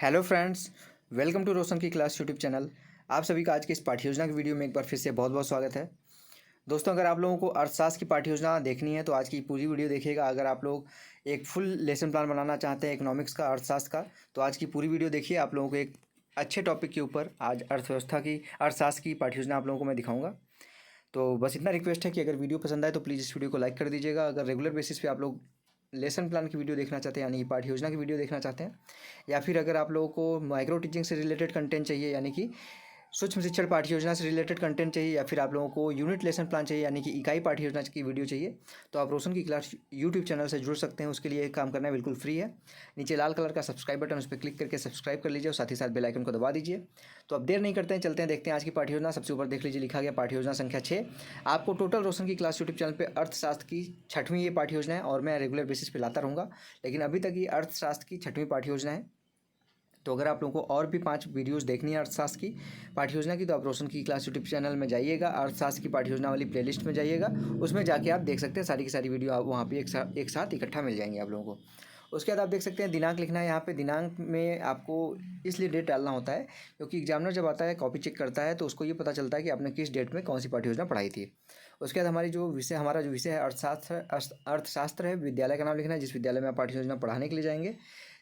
Hello friends, welcome to रोशन की class YouTube channel. आप सभी का आज के इस पाठ्य योजना की वीडियो में एक बार फिर से बहुत बहुत स्वागत है। दोस्तों, अगर आप लोगों को अर्थशास्त्र की पाठ्य योजना देखनी है तो आज की पूरी वीडियो देखिएगा। अगर आप लोग एक फुल लेसन प्लान बनाना चाहते हैं इकोनॉमिक्स का, अर्थशास्त्र का, तो आज की पूरी वीडियो देखिए। आप लोगों को एक अच्छे टॉपिक के ऊपर आज अर्थशास्त्र की पाठ्य योजना आप लोगों को मैं दिखाऊँगा। तो बस इतना रिक्वेस्ट है कि अगर वीडियो पसंद आए तो प्लीज़ इस वीडियो को लाइक कर दीजिएगा। अगर रेगुलर बेसिस पे आप लोग लेसन प्लान की वीडियो देखना चाहते हैं, यानी कि पाठ्य योजना की वीडियो देखना चाहते हैं, या फिर अगर आप लोगों को माइक्रो टीचिंग से रिलेटेड कंटेंट चाहिए, यानी कि सूक्ष्म शिक्षण पाठ्य योजना से रिलेटेड कंटेंट चाहिए, या फिर आप लोगों को यूनिट लेसन प्लान चाहिए, यानी कि इकाई पाठ्य योजना की वीडियो चाहिए, तो आप रोशन की क्लास यूट्यूब चैनल से जुड़ सकते हैं। उसके लिए एक काम करना है, बिल्कुल फ्री है। नीचे लाल कलर का सब्सक्राइब बटन, उस पर क्लिक करके सब्सक्राइब कर लीजिए और साथ ही साथ बेल आइकन को दबा दीजिए। तो अब देर नहीं करते हैं, चलते हैं, देखते हैं आज की पाठ्य योजना। सबसे ऊपर देख लीजिए, लिखा गया पाठ्य योजना संख्या 6। आपको टोटल रोशन की क्लास यूट्यूब चैनल पर अर्थशास्त्र की 6वीं ये पाठ्य योजना है और मैं रेगुलर बेसिस पर लाता रहूँगा, लेकिन अभी तक ये अर्थशास्त्र की 6वीं पाठ्य योजना है। तो अगर आप लोगों को और भी 5 वीडियोस देखनी है अर्थशास्त्र की पाठ्य योजना की, तो आप रोशन की क्लास यूट्यूब चैनल में जाइएगा, अर्थशास्त्र की पाठ्य योजना वाली प्लेलिस्ट में जाइएगा, उसमें जाके आप देख सकते हैं। सारी की सारी वीडियो आप वहाँ पे एक साथ इकट्ठा मिल जाएंगे आप लोगों को। उसके बाद आप देख सकते हैं दिनांक लिखना है। यहाँ पे दिनांक में आपको इसलिए डेट डालना होता है क्योंकि एग्जामिनर जब आता है, कॉपी चेक करता है, तो उसको ये पता चलता है कि आपने किस डेट में कौन सी पाठ्य योजना पढ़ाई थी। उसके बाद हमारा जो विषय है अर्थशास्त्र है। विद्यालय का नाम लिखना है, जिस विद्यालय में आप पाठ्य योजना पढ़ाने के लिए जाएंगे।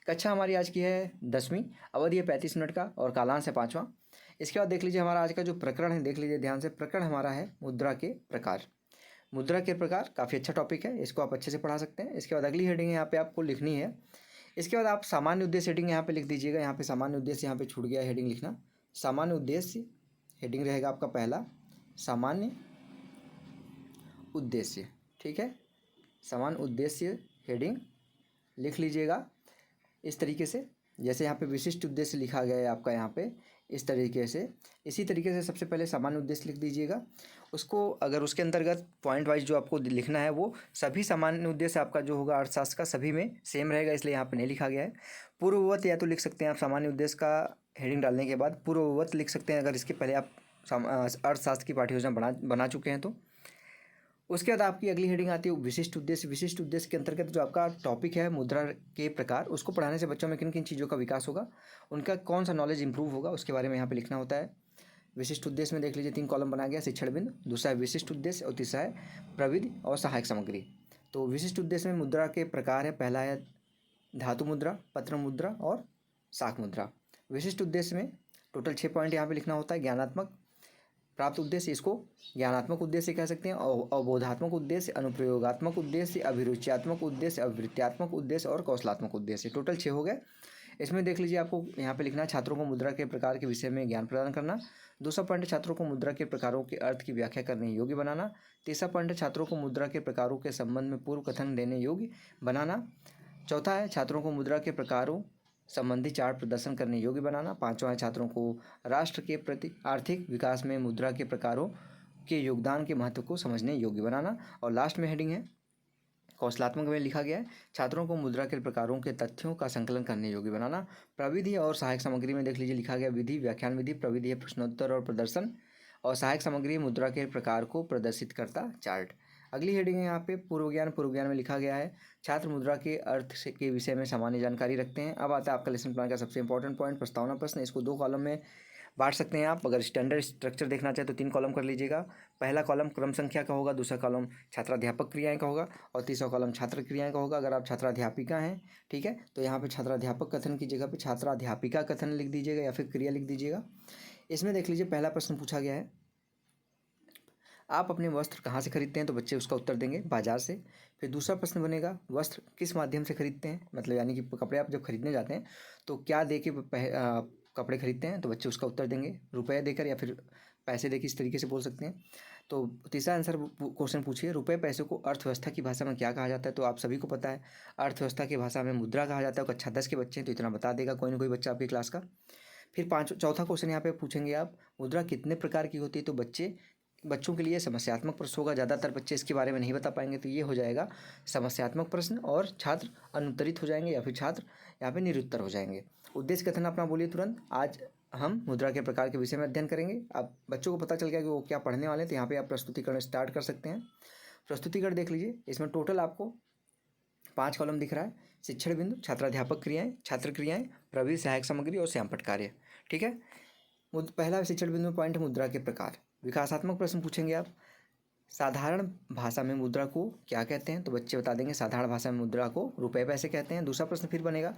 कक्षा हमारी आज की है 10वीं, अवधि है 35 मिनट का और कालांश है 5वां। इसके बाद देख लीजिए हमारा आज का जो प्रकरण है, देख लीजिए ध्यान से। प्रकरण हमारा है मुद्रा के प्रकार। मुद्रा के प्रकार काफ़ी अच्छा टॉपिक है, इसको आप अच्छे से पढ़ा सकते हैं। इसके बाद अगली हेडिंग यहाँ पे आपको लिखनी है। इसके बाद आप सामान्य उद्देश्य हेडिंग यहाँ पे लिख दीजिएगा। यहाँ पे सामान्य उद्देश्य यहाँ पे छूट गया हेडिंग लिखना। सामान्य उद्देश्य हेडिंग रहेगा आपका पहला, सामान्य उद्देश्य। ठीक है, सामान्य उद्देश्य हेडिंग लिख लीजिएगा इस तरीके से, जैसे यहाँ पे विशिष्ट उद्देश्य लिखा गया है आपका यहाँ पे इस तरीके से। इसी तरीके से सबसे पहले सामान्य उद्देश्य लिख दीजिएगा। उसको अगर उसके अंतर्गत पॉइंट वाइज जो आपको लिखना है, वो सभी सामान्य उद्देश्य आपका जो होगा अर्थशास्त्र का सभी में सेम रहेगा, इसलिए यहाँ पे नहीं लिखा गया है। पूर्ववत या तो लिख सकते हैं आप सामान्य उद्देश्य का हेडिंग डालने के बाद पूर्ववत लिख सकते हैं, अगर इसके पहले आप अर्थशास्त्र की पाठ्य योजना बना चुके हैं तो। उसके बाद आपकी अगली हेडिंग आती है विशिष्ट उद्देश्य। विशिष्ट उद्देश्य के अंतर्गत जो आपका टॉपिक है मुद्रा के प्रकार, उसको पढ़ाने से बच्चों में किन किन चीज़ों का विकास होगा, उनका कौन सा नॉलेज इंप्रूव होगा, उसके बारे में यहाँ पे लिखना होता है। विशिष्ट उद्देश्य में देख लीजिए 3 कॉलम बना गया। शिक्षण बिंदु, दूसरा है विशिष्ट उद्देश्य और तीसरा है प्रविधि और सहायक सामग्री। तो विशिष्ट उद्देश्य में मुद्रा के प्रकार है, पहला है धातु मुद्रा, पत्र मुद्रा और शाक मुद्रा। विशिष्ट उद्देश्य में टोटल 6 पॉइंट यहाँ पे लिखना होता है। ज्ञानात्मक प्राप्त उद्देश्य, इसको ज्ञानात्मक उद्देश्य कह सकते हैं, अवबोधात्मक उद्देश्य, अनुप्रयोगात्मक उद्देश्य, अभिरुचियात्मक उद्देश्य, अवृत्त्यात्मक उद्देश्य और कौशलात्मक उद्देश्य। टोटल 6 हो गए। इसमें देख लीजिए आपको यहाँ पे लिखना है छात्रों को मुद्रा के प्रकार के विषय में ज्ञान प्रदान करना। दूसरा पॉइंट है छात्रों को मुद्रा के प्रकारों के अर्थ की व्याख्या करने योग्य बनाना। तीसरा पॉइंट है छात्रों को मुद्रा के प्रकारों के संबंध में पूर्व कथन देने योग्य बनाना। चौथा है छात्रों को मुद्रा के प्रकारों संबंधी चार्ट प्रदर्शन करने योग्य बनाना। पांचवा है छात्रों को राष्ट्र के प्रति आर्थिक विकास में मुद्रा के प्रकारों के योगदान के महत्व को समझने योग्य बनाना। और लास्ट में हेडिंग है कौशलात्मक में लिखा गया है छात्रों को मुद्रा के प्रकारों के तथ्यों का संकलन करने योग्य बनाना। प्रविधि और सहायक सामग्री में देख लीजिए लिखा गया विधि, व्याख्यान विधि, प्रविधि है प्रश्नोत्तर और प्रदर्शन, और सहायक सामग्री मुद्रा के प्रकार को प्रदर्शित करता चार्ट। अगली हेडिंग है यहाँ पे पूर्व ज्ञान में लिखा गया है छात्र मुद्रा के अर्थ के विषय में सामान्य जानकारी रखते हैं। अब आता है आपका लेसन प्लान का सबसे इंपॉर्टेंट पॉइंट, प्रस्तावना प्रश्न। इसको 2 कॉलम में बांट सकते हैं आप। अगर स्टैंडर्ड स्ट्रक्चर देखना चाहे तो 3 कॉलम कर लीजिएगा। पहला कॉलम क्रम संख्या का होगा, दूसरा कॉलम छात्राध्यापक क्रियाएं का होगा और तीसरा कॉलम छात्र क्रियाएं का होगा। अगर आप छात्राध्यापिका हैं, ठीक है, तो यहाँ पे छात्राध्यापक कथन की जगह पे छात्राध्यापिका कथन लिख दीजिएगा या फिर क्रिया लिख दीजिएगा। इसमें देख लीजिए पहला प्रश्न पूछा गया है आप अपने वस्त्र कहाँ से खरीदते हैं, तो बच्चे उसका उत्तर देंगे बाजार से। फिर दूसरा प्रश्न बनेगा वस्त्र किस माध्यम से खरीदते हैं, मतलब यानी कि कपड़े आप जब खरीदने जाते हैं तो क्या दे के कपड़े खरीदते हैं, तो बच्चे उसका उत्तर देंगे रुपये देकर या फिर पैसे देकर, इस तरीके से बोल सकते हैं। तो तीसरा आंसर क्वेश्चन पूछिए रुपये पैसे को अर्थव्यवस्था की भाषा में क्या कहा जाता है, तो आप सभी को पता है अर्थव्यवस्था की भाषा में मुद्रा कहा जाता है। कक्षा 10 के बच्चे हैं तो इतना बता देगा कोई ना कोई बच्चा आपकी क्लास का। फिर चौथा क्वेश्चन यहाँ पे पूछेंगे आप मुद्रा कितने प्रकार की होती है, तो बच्चों के लिए समस्यात्मक प्रश्न होगा, ज़्यादातर बच्चे इसके बारे में नहीं बता पाएंगे, तो ये हो जाएगा समस्यात्मक प्रश्न और छात्र अनुत्तरित हो जाएंगे या फिर छात्र यहाँ पे निरुत्तर हो जाएंगे। उद्देश्य कथन अपना बोलिए तुरंत। आज हम मुद्रा के प्रकार के विषय में अध्ययन करेंगे। अब बच्चों को पता चल गया कि वो क्या पढ़ने वाले हैं, तो यहाँ पे आप प्रस्तुतिकरण स्टार्ट कर सकते हैं। प्रस्तुतिकरण देख लीजिए, इसमें टोटल आपको 5 कॉलम दिख रहा है। शिक्षण बिंदु, छात्राध्यापक क्रियाएं, छात्र क्रियाएं, प्रविधि सहायक सामग्री और श्यामपट्ट कार्य। ठीक है। पहला शिक्षण बिंदु पॉइंट, मुद्रा के प्रकार। विकासात्मक प्रश्न पूछेंगे आप। साधारण भाषा में मुद्रा को क्या कहते हैं, तो बच्चे बता देंगे साधारण भाषा में मुद्रा को रुपए पैसे कहते हैं। दूसरा प्रश्न फिर बनेगा,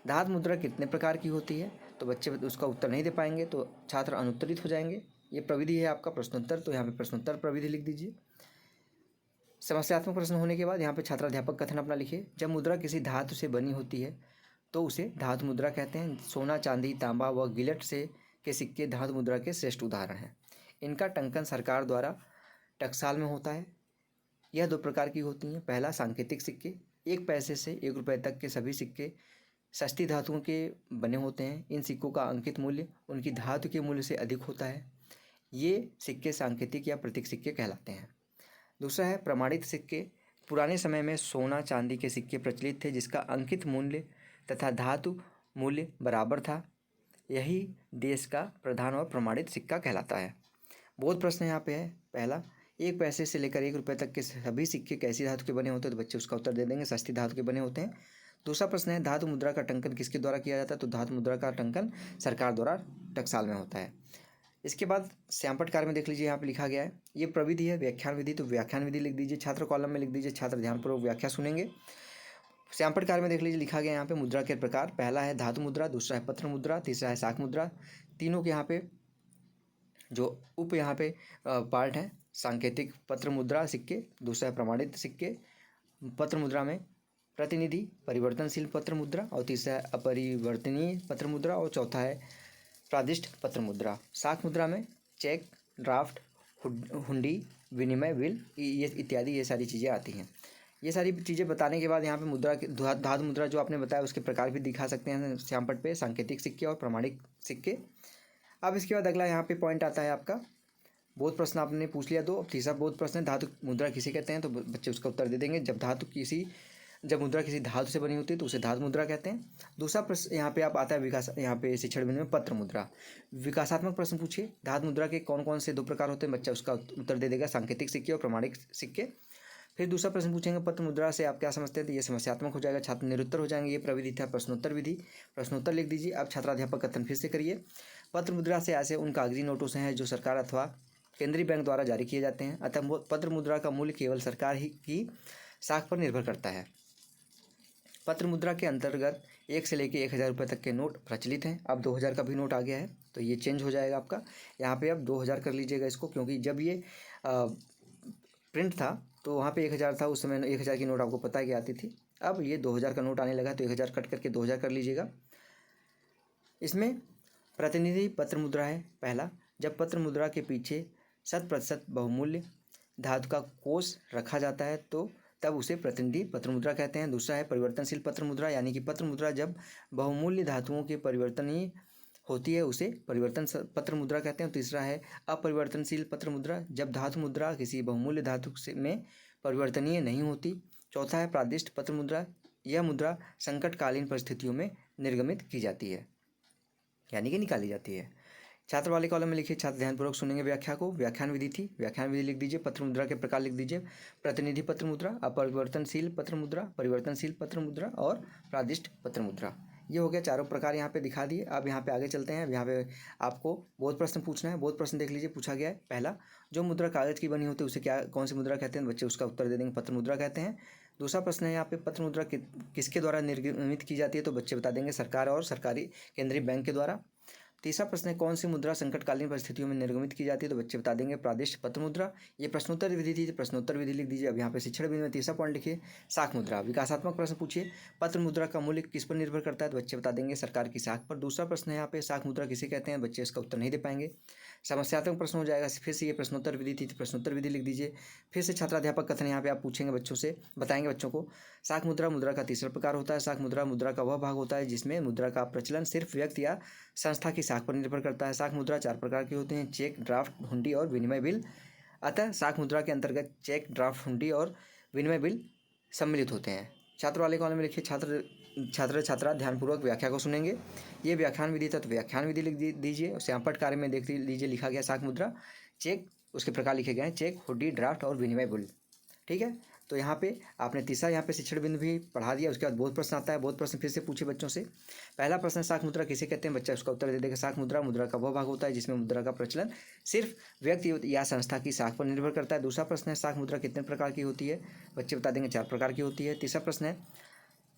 धातु मुद्रा कितने प्रकार की होती है, तो बच्चे उसका उत्तर नहीं दे पाएंगे, तो छात्र अनुत्तरित हो जाएंगे। ये प्रविधि है आपका प्रश्नोत्तर, तो यहाँ पे प्रश्नोत्तर प्रविधि लिख दीजिए। समस्यात्मक प्रश्न होने के बाद यहाँ पे छात्राध्यापक कथन अपना लिखिए। जब मुद्रा किसी धातु से बनी होती है तो उसे धातु मुद्रा कहते हैं। सोना, चांदी, तांबा व गिलट से के सिक्के धातु मुद्रा के श्रेष्ठ उदाहरण हैं। इनका टंकन सरकार द्वारा टकसाल में होता है। यह दो प्रकार की होती हैं। पहला, सांकेतिक सिक्के। 1 पैसे से 1 रुपये तक के सभी सिक्के सस्ती धातुओं के बने होते हैं। इन सिक्कों का अंकित मूल्य उनकी धातु के मूल्य से अधिक होता है। ये सिक्के सांकेतिक या प्रतीक सिक्के कहलाते हैं। दूसरा है प्रमाणित सिक्के। पुराने समय में सोना चांदी के सिक्के प्रचलित थे जिसका अंकित मूल्य तथा धातु मूल्य बराबर था। यही देश का प्रधान और प्रमाणित सिक्का कहलाता है। बहुत प्रश्न यहाँ पे है। पहला, 1 पैसे से लेकर 1 रुपये तक के सभी सिक्के कैसी धातु के बने होते हैं, तो बच्चे उसका उत्तर दे देंगे सस्ती धातु के बने होते हैं। दूसरा प्रश्न है, धातु मुद्रा का टंकन किसके द्वारा किया जाता है, तो धातु मुद्रा का टंकन सरकार द्वारा टकसाल में होता है। इसके बाद श्यामपट्ट कार्य में देख लीजिए, यहाँ पे लिखा गया है, ये प्रविधि है व्याख्यान विधि, तो व्याख्यान विधि लिख दीजिए। छात्र कॉलम में लिख दीजिए, छात्र ध्यानपूर्वक व्याख्या सुनेंगे। श्यामपट्ट कार्य में देख लीजिए, लिखा गया यहाँ पे मुद्रा के प्रकार। पहला है धातु मुद्रा, दूसरा है पत्र मुद्रा, तीसरा है शाक मुद्रा। तीनों के यहाँ पे जो यहाँ पे पार्ट है, सांकेतिक पत्र मुद्रा सिक्के, दूसरा है प्रमाणित सिक्के पत्र मुद्रा में, प्रतिनिधि परिवर्तनशील पत्र मुद्रा, और तीसरा है अपरिवर्तनीय पत्र मुद्रा, और चौथा है प्रादिष्ट पत्र मुद्रा। शाक मुद्रा में चेक, ड्राफ्ट, हुंडी, विनिमय बिल, ये इत्यादि ये सारी चीज़ें आती हैं। ये सारी चीज़ें बताने के बाद यहाँ पे मुद्रा के धातु मुद्रा जो आपने बताया उसके प्रकार भी दिखा सकते हैं श्यामपट्ट पे, सांकेतिक सिक्के और प्रमाणिक सिक्के। अब इसके बाद अगला यहाँ पे पॉइंट आता है आपका, बहुत प्रश्न आपने पूछ लिया 2। अब तीसरा बहुत प्रश्न है, धातु मुद्रा किसे कहते हैं, तो बच्चे उसका उत्तर दे देंगे। जब मुद्रा किसी धातु से बनी होती है तो उसे धातु मुद्रा कहते हैं। दूसरा प्रश्न यहाँ पे आप आता है यहाँ पे शिक्षण बिंदु में पत्र मुद्रा। विकासात्मक प्रश्न पूछिए, धातु मुद्रा के कौन कौन से 2 प्रकार होते हैं, बच्चा उसका उत्तर दे देगा, सांकेतिक सिक्के और प्रमाणिक सिक्के। फिर दूसरा प्रश्न पूछेंगे, पत्र मुद्रा से आप क्या समझते हैं, तो ये समस्यात्मक हो जाएगा, छात्र निरुत्तर हो जाएंगे। ये प्रविधि था प्रश्नोत्तर विधि, प्रश्नोत्तर लिख दीजिए। अब छात्राध्यापक कथन फिर से करिए। पत्र मुद्रा से ऐसे उन कागजी नोटों से हैं जो सरकार अथवा केंद्रीय बैंक द्वारा जारी किए जाते हैं, अतः पत्र मुद्रा का मूल्य केवल सरकार ही की साख पर निर्भर करता है। पत्र मुद्रा के अंतर्गत 1 से लेकर 1000 रुपये तक के नोट प्रचलित हैं। अब 2000 का भी नोट आ गया है, तो ये चेंज हो जाएगा आपका। यहाँ पे अब 2000 कर लीजिएगा इसको, क्योंकि जब ये प्रिंट था तो वहाँ पे 1000 था, उस समय 1000 की नोट आपको पता है कि आती थी। अब ये 2000 का नोट आने लगा, तो 1000 कट करके 2000 कर लीजिएगा। इसमें प्रतिनिधि पत्र मुद्रा है पहला, जब पत्र मुद्रा के पीछे 100% बहुमूल्य धातु का कोष रखा जाता है तो तब उसे प्रतिनिधि पत्र मुद्रा कहते हैं। दूसरा है परिवर्तनशील पत्र मुद्रा, यानी कि पत्र मुद्रा जब बहुमूल्य धातुओं के परिवर्तनीय होती है उसे परिवर्तन पत्र मुद्रा कहते हैं। तीसरा है अपरिवर्तनशील पत्र मुद्रा, जब धातु मुद्रा किसी बहुमूल्य धातु से में परिवर्तनीय नहीं होती। चौथा है प्रादिष्ट पत्र मुद्रा, यह मुद्रा संकटकालीन परिस्थितियों में निर्गमित की जाती है, यानी कि निकाली जाती है। छात्र वाले कॉलम में लिखिए, छात्र ध्यानपूर्वक सुनेंगे व्याख्या को। व्याख्यान विधि थी, व्याख्यान विधि लिख दीजिए। पत्र मुद्रा के प्रकार लिख दीजिए, प्रतिनिधि पत्र मुद्रा, अपरिवर्तनशील पत्र मुद्रा, परिवर्तनशील पत्र मुद्रा और प्रादिष्ट पत्र मुद्रा। ये हो गया 4 प्रकार यहाँ पे दिखा दिए। अब यहाँ पे आगे चलते हैं। यहाँ पे आपको बहुत प्रश्न पूछना है, बहुत प्रश्न देख लीजिए पूछा गया है। पहला, जो मुद्रा कागज की बनी होती है उसे कौन सी मुद्रा कहते हैं, बच्चे उसका उत्तर दे देंगे, पत्र मुद्रा कहते हैं। दूसरा प्रश्न है यहाँ पे, पत्र मुद्रा किसके द्वारा निर्गमित की जाती है, तो बच्चे बता देंगे सरकार और सरकारी केंद्रीय बैंक के द्वारा। तीसरा प्रश्न है, कौन सी मुद्रा संकटकालीन परिस्थितियों में निर्गमित की जाती है, तो बच्चे बता देंगे प्रादिष्ट पत्र मुद्रा। ये प्रश्नोत्तर विधि थी, प्रश्नोत्तर विधि लिख दीजिए। अब यहाँ पे शिक्षण विधि में तीसरा पॉइंट लिखिए, शाक मुद्रा। विकासात्मक प्रश्न पूछिए, पत्र मुद्रा का मूल्य किस पर निर्भर करता है, तो बच्चे बता देंगे सरकार की शाख पर। दूसरा प्रश्न है यहाँ पे, शाक मुद्रा किसे कहते हैं, बच्चे इसका उत्तर नहीं दे पाएंगे। समस्यात्मक प्रश्न हो जाएगा, फिर से ये प्रश्नोत्तर विधि थी, प्रश्नोत्तर विधि लिख दीजिए। फिर से छात्राध्यापक कथन यहाँ पे आप पूछेंगे बच्चों से, बताएंगे बच्चों को। शाक मुद्रा का तीसरा प्रकार होता है। शाक मुद्रा का वह भाग होता है जिसमें मुद्रा का प्रचलन सिर्फ व्यक्ति या संस्था की शाख पर निर्भर करता है। शाक मुद्रा 4 प्रकार की होती हैं, चेक, ड्राफ्ट, हुंडी और विनिमय बिल। अतः शाक मुद्रा के अंतर्गत चेक, ड्राफ्ट, हुंडी और विनिमय बिल सम्मिलित होते हैं। छात्र वाले कॉलम में लिखिए, छात्रा ध्यानपूर्वक व्याख्या को सुनेंगे। ये व्याख्यान विधि था, तो व्याख्यान विधि लिख दीजिए। श्यामपट्ट कार्य में देख लीजिए, लिखा गया शाक मुद्रा, चेक, उसके प्रकार लिखे गए हैं, चेक, हुंडी, ड्राफ्ट और विनिमय बिल। ठीक है, तो यहाँ पे आपने तीसरा यहाँ पे शिक्षण बिंदु भी पढ़ा दिया। उसके बाद बहुत प्रश्न आता है, बहुत प्रश्न फिर से पूछे बच्चों से। पहला प्रश्न शाक मुद्रा किसे कहते हैं, बच्चा उसका उत्तर दे देगा शाक मुद्रा, मुद्रा का वह भाग होता है जिसमें मुद्रा का प्रचलन सिर्फ व्यक्ति या संस्था की शाख पर निर्भर करता है। दूसरा प्रश्न है शाक मुद्रा कितने प्रकार की होती है, बच्चे बता देंगे 4 प्रकार की होती है। तीसरा प्रश्न है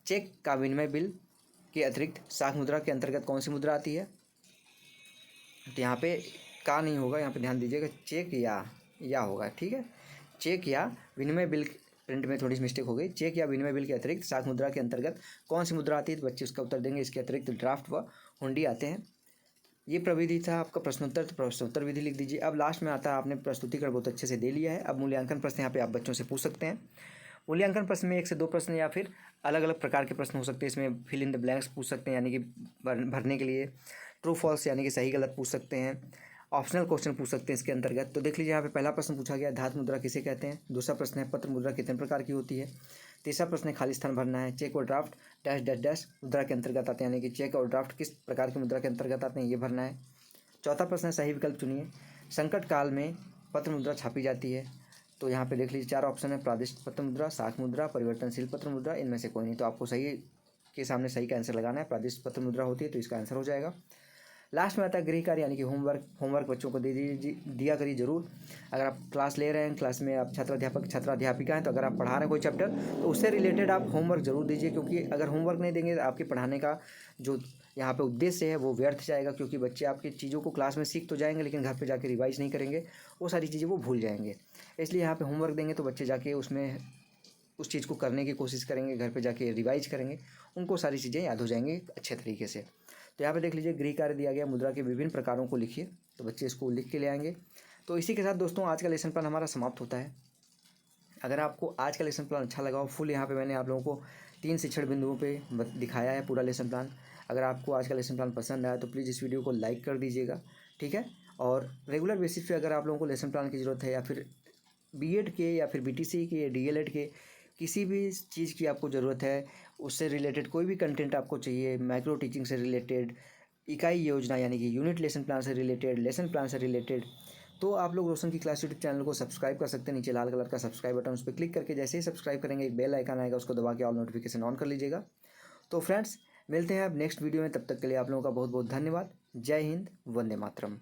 चेक का विनिमय बिल के अतिरिक्त शाक मुद्रा के अंतर्गत कौन सी मुद्रा आती है। तो यहाँ पे का नहीं होगा, यहाँ पे ध्यान दीजिएगा, चेक या होगा, ठीक है। चेक या विनिमय बिल, प्रिंट में थोड़ी सी मिस्टेक हो गई। चेक या विनिमय बिल के अतिरिक्त शाक मुद्रा के अंतर्गत कौन सी मुद्रा आती है, तो बच्चे उसका उत्तर देंगे इसके अतिरिक्त ड्राफ्ट व हुंडी आते हैं। ये प्रविधि था आपका प्रश्नोत्तर, तो प्रश्नोत्तर विधि लिख दीजिए। अब लास्ट में आता है आपने प्रस्तुतिकरण बहुत अच्छे से दे लिया है। अब मूल्यांकन प्रश्न यहाँ पे आप बच्चों से पूछ सकते हैं। मूल्यांकन प्रश्न में 1 से 2 प्रश्न या फिर अलग अलग प्रकार के प्रश्न हो सकते हैं। इसमें फिल इन द ब्लैंक्स पूछ सकते हैं, यानी कि भरने के लिए ट्रू फॉल्स यानी कि सही गलत पूछ सकते हैं। ऑप्शनल क्वेश्चन पूछ सकते हैं इसके अंतर्गत। तो देख लीजिए यहाँ पे पहला प्रश्न पूछा गया धातु मुद्रा किसे कहते हैं। दूसरा प्रश्न है पत्र मुद्रा कितने प्रकार की होती है। तीसरा प्रश्न है खाली स्थान भरना है। चेक और ड्राफ्ट डैश डैश डैश मुद्रा के अंतर्गत आते हैं, यानी कि चेक और ड्राफ्ट किस प्रकार की मुद्रा के अंतर्गत आते हैं, ये भरना है। चौथा प्रश्न है सही विकल्प चुनिए। संकट काल में पत्र मुद्रा छापी जाती है। तो यहाँ पे देख लीजिए 4 ऑप्शन है, प्रादेशिक पत्र मुद्रा, शाक मुद्रा, परिवर्तनशील पत्र मुद्रा, इनमें से कोई नहीं। तो आपको सही के सामने सही का आंसर लगाना है। प्रादेशिक पत्र मुद्रा होती है तो इसका आंसर हो जाएगा। लास्ट में आता है गृह कार्य यानी कि होमवर्क बच्चों को दिया करिए जरूर। अगर आप क्लास ले रहे हैं, क्लास में आप छात्राध्यापिका हैं, तो अगर आप पढ़ा रहे हैं कोई चैप्टर तो उससे रिलेटेड आप होमवर्क जरूर दीजिए, क्योंकि अगर होमवर्क नहीं देंगे तो आपके पढ़ाने का जो यहाँ पे उद्देश्य है वो व्यर्थ जाएगा। क्योंकि बच्चे आपकी चीज़ों को क्लास में सीख तो जाएंगे लेकिन घर पे जाके रिवाइज नहीं करेंगे, वो सारी चीज़ें वो भूल जाएंगे। इसलिए यहाँ पे होमवर्क देंगे तो बच्चे जाके उसमें उस चीज़ को करने की कोशिश करेंगे, घर पे जाके रिवाइज करेंगे, उनको सारी चीज़ें याद हो जाएंगी अच्छे तरीके से। तो यहाँ पे देख लीजिए गृह कार्य दिया गया, मुद्रा के विभिन्न प्रकारों को लिखिए, तो बच्चे इसको लिख के ले आएंगे। तो इसी के साथ दोस्तों आज का लेसन प्लान हमारा समाप्त होता है। अगर आपको आज का लेसन प्लान अच्छा लगा हो, फुल यहाँ पे मैंने आप लोगों को 3 शिक्षण बिंदुओं पे दिखाया है पूरा लेसन प्लान। अगर आपको आज का लेसन प्लान पसंद आया तो प्लीज़ इस वीडियो को लाइक कर दीजिएगा, ठीक है। और रेगुलर बेसिस पे अगर आप लोगों को लेसन प्लान की ज़रूरत है, या फिर बीएड के या फिर बीटीसी के, डीएलएड के, किसी भी चीज़ की आपको ज़रूरत है, उससे रिलेटेड कोई भी कंटेंट आपको चाहिए, माइक्रो टीचिंग से रिलेटेड, इकाई योजना यानी कि यूनिट लेसन प्लान से रिलेटेड, लेसन प्लान से रिलेटेड, तो आप लोग रोशन की क्लास यूट्यूब चैनल को सब्सक्राइब कर सकते हैं। नीचे लाल कलर का सब्सक्राइब बटन, उस पर क्लिक करके जैसे ही सब्सक्राइब करेंगे एक बेल आइकन आएगा, उसको दबा के ऑल नोटिफिकेशन ऑन कर लीजिएगा। तो फ्रेंड्स मिलते हैं अब नेक्स्ट वीडियो में, तब तक के लिए आप लोगों का बहुत बहुत धन्यवाद। जय हिंद, वंदे मातरम।